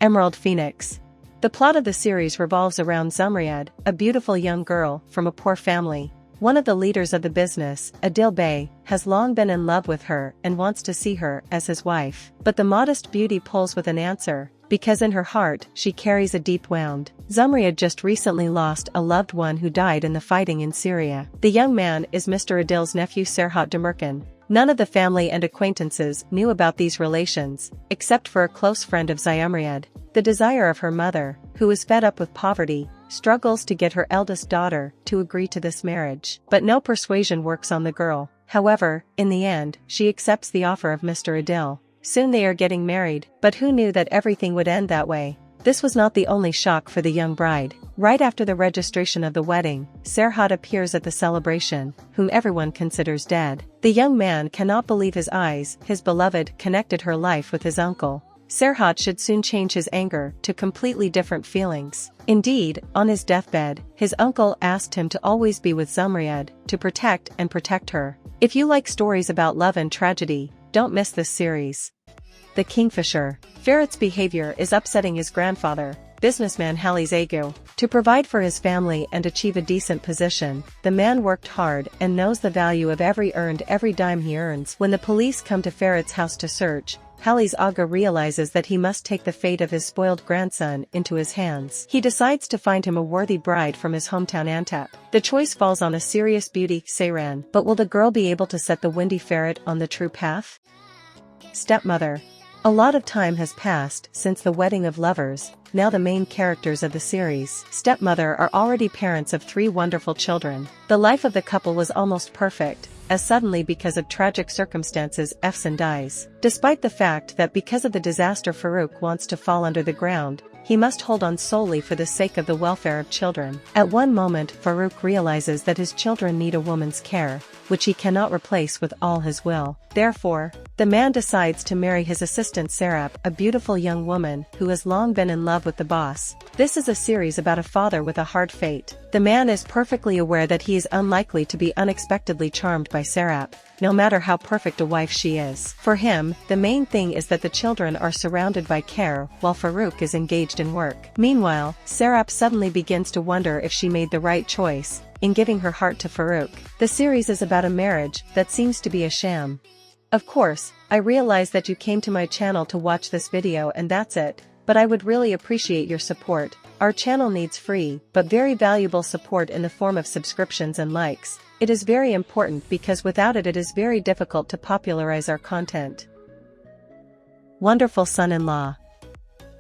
Emerald Phoenix. The plot of the series revolves around Zumruduanka, a beautiful young girl from a poor family. One of the leaders of the business, Adini, has long been in love with her and wants to see her as his wife. But the modest beauty pulls with an answer, because in her heart she carries a deep wound. Zumruduanka just recently lost a loved one who died in the fighting in Syria. The young man is Mr. Adil's nephew SAHANE Damat. None of the family and acquaintances knew about these relations, except for a close friend of Zumruduanka. The desire of her mother, who is fed up with poverty, struggles to get her eldest daughter to agree to this marriage. But no persuasion works on the girl. However, in the end, she accepts the offer of Mr. Adil. Soon they are getting married, but who knew that everything would end that way? This was not the only shock for the young bride. Right after the registration of the wedding, SAHANE appears at the celebration, whom everyone considers dead. The young man cannot believe his eyes. His beloved connected her life with his uncle. SAHANE should soon change his anger to completely different feelings. Indeed, on his deathbed, his uncle asked him to always be with Zumruduanka, to protect her. If you like stories about love and tragedy, don't miss this series. The Kingfisher. Ferret's behavior is upsetting his grandfather, businessman Elkizi. To provide for his family and achieve a decent position, the man worked hard and knows the value of every dime he earns. When the police come to Ferret's house to search, Elkizi realizes that he must take the fate of his spoiled grandson into his hands. He decides to find him a worthy bride from his hometown Antep. The choice falls on a serious beauty, Sahane. But will the girl be able to set the windy ferret on the true path? Stepmother. A lot of time has passed since the wedding of lovers. Now the main characters of the series, Stepmother, are already parents of 3 wonderful children. The life of the couple was almost perfect, as suddenly because of tragic circumstances Efsun dies. Despite the fact that because of the disaster Farouk wants to fall under the ground, he must hold on solely for the sake of the welfare of children. At one moment Farouk realizes that his children need a woman's care, which he cannot replace with all his will. Therefore, the man decides to marry his assistant Serap, a beautiful young woman who has long been in love with the boss. This is a series about a father with a hard fate. The man is perfectly aware that he is unlikely to be unexpectedly charmed by Serap, no matter how perfect a wife she is. For him, the main thing is that the children are surrounded by care while Farouk is engaged in work. Meanwhile, Serap suddenly begins to wonder if she made the right choice in giving her heart to Farouk. The series is about a marriage that seems to be a sham. Of course, I realize that you came to my channel to watch this video and that's it, but I would really appreciate your support. Our channel needs free, but very valuable support in the form of subscriptions and likes. It is very important because without it is very difficult to popularize our content. Wonderful son-in-law.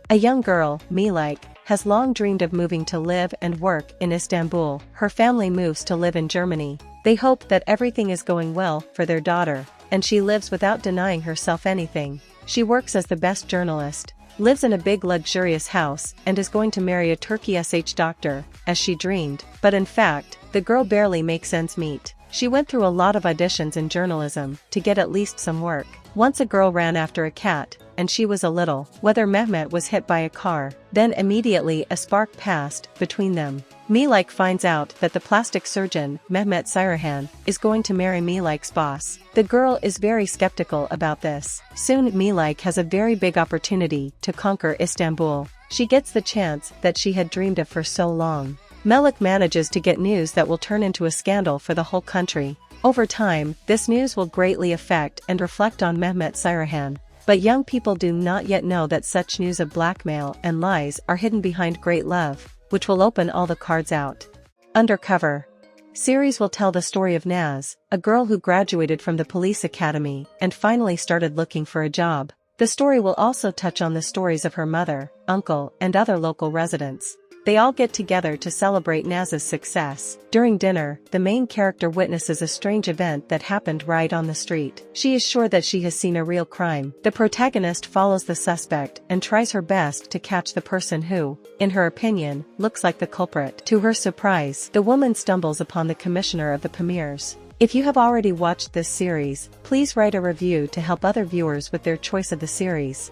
A young girl, Melek, has long dreamed of moving to live and work in Istanbul. Her family moves to live in Germany. They hope that everything is going well for their daughter, and she lives without denying herself anything. She works as the best journalist, lives in a big luxurious house, and is going to marry a Turkish doctor, as she dreamed. But in fact, the girl barely makes ends meet. She went through a lot of auditions in journalism to get at least some work. Once a girl ran after a cat, and she was a little. Whether Mehmet was hit by a car, then immediately a spark passed between them. Melek finds out that the plastic surgeon, Mehmet Sirahan, is going to marry Melek's boss. The girl is very skeptical about this. Soon Melek has a very big opportunity to conquer Istanbul. She gets the chance that she had dreamed of for so long. Melek manages to get news that will turn into a scandal for the whole country. Over time, this news will greatly affect and reflect on Mehmet Sirahan. But young people do not yet know that such news of blackmail and lies are hidden behind great love, which will open all the cards out. Undercover. Series will tell the story of Naz, a girl who graduated from the police academy and finally started looking for a job. The story will also touch on the stories of her mother, uncle, and other local residents. They all get together to celebrate Naz's success. During dinner, the main character witnesses a strange event that happened right on the street. She is sure that she has seen a real crime. The protagonist follows the suspect and tries her best to catch the person who, in her opinion, looks like the culprit. To her surprise, the woman stumbles upon the commissioner of the premiers. If you have already watched this series, please write a review to help other viewers with their choice of the series.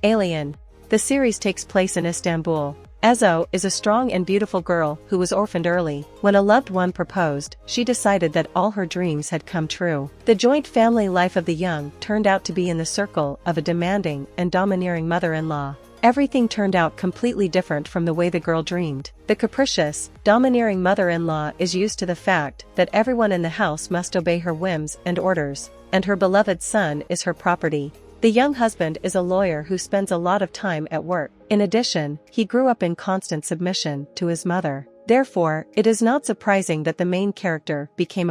Alien. The series takes place in Istanbul. Ezo is a strong and beautiful girl who was orphaned early. When a loved one proposed, she decided that all her dreams had come true. The joint family life of the young turned out to be in the circle of a demanding and domineering mother-in-law. everything turned out completely different from the way the girl dreamed. The capricious, domineering mother-in-law is used to the fact that everyone in the house must obey her whims and orders, and her beloved son is her property. The young husband is a lawyer who spends a lot of time at work. In addition, he grew up in constant submission to his mother. Therefore, it is not surprising that the main character became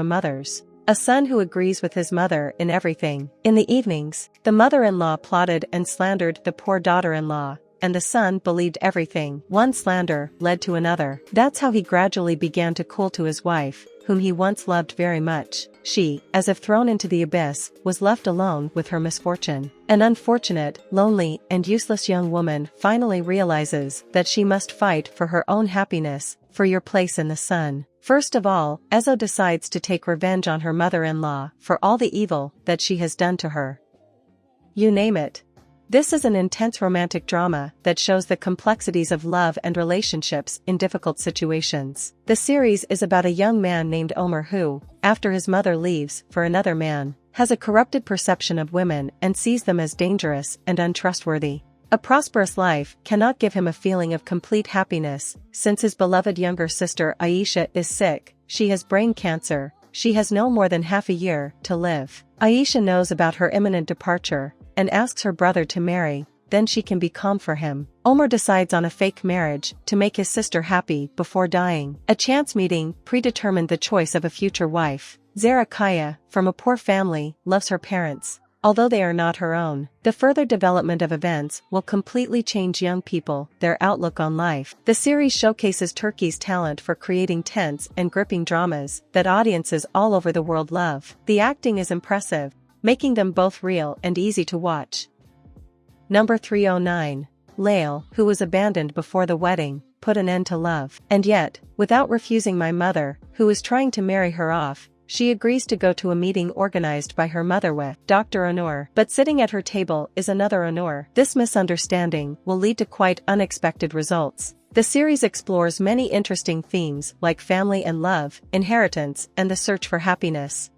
a son who agrees with his mother in everything. In the evenings, the mother-in-law plotted and slandered the poor daughter-in-law, and the son believed everything. One slander led to another. That's how he gradually began to cool to his wife, whom he once loved very much. She, as if thrown into the abyss, was left alone with her misfortune. An unfortunate, lonely, and useless young woman finally realizes that she must fight for her own happiness, for your place in the sun. First of all, Ezo decides to take revenge on her mother-in-law for all the evil that she has done to her. You name it. This is an intense romantic drama that shows the complexities of love and relationships in difficult situations. The series is about a young man named Omer who, after his mother leaves for another man, has a corrupted perception of women and sees them as dangerous and untrustworthy. A prosperous life cannot give him a feeling of complete happiness, since his beloved younger sister Aisha is sick. She has brain cancer. She has no more than half a year to live. Aisha knows about her imminent departure and asks her brother to marry, then she can be calm for him. Omer decides on a fake marriage to make his sister happy before dying. A chance meeting predetermined the choice of a future wife. Zara Kaya, from a poor family, loves her parents, although they are not her own. The further development of events will completely change young people, their outlook on life. The series showcases Turkey's talent for creating tense and gripping dramas that audiences all over the world love. The acting is impressive, making them both real and easy to watch. Number 309. Lael, who was abandoned before the wedding, put an end to love. And yet, without refusing my mother, who is trying to marry her off, she agrees to go to a meeting organized by her mother with Dr. Onur. But sitting at her table is another Onur. This misunderstanding will lead to quite unexpected results. The series explores many interesting themes like family and love, inheritance, and the search for happiness.